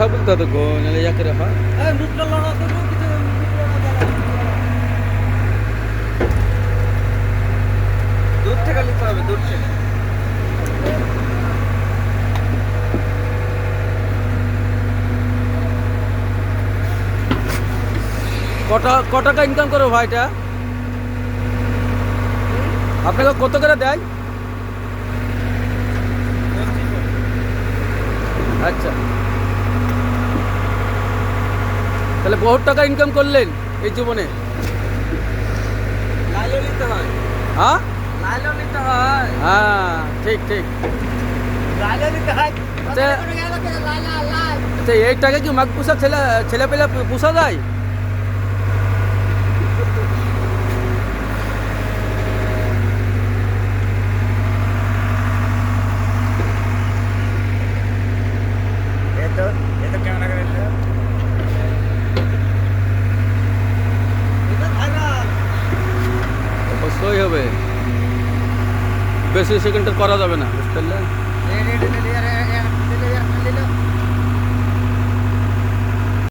কথা বলতে হতো গো, নাহলে ইয়াকে রাখা। দূর থেকে নিতে হবে, দূর থেকে। ক টাকা ইনকাম করো ভাইটা? আপনাকে কত করে দেয়? আচ্ছা, তাহলে বহুত টাকা ইনকাম করলেন এই জীবনে। লাইলও নিতে হয়, হ্যাঁ লাইলও নিতে হয়, হ্যাঁ, ঠিক ঠিক। লাইলও নিতে হয়। আচ্ছা আচ্ছা, এই টাকা কি মাঘ পোষা ছেলে পেলে পোষা যায়? ये तो कैमरा कर रहे हो। অবশ্যই হবে, বেশি সেকেন্ডের করা যাবে না, বুঝতে পারলে?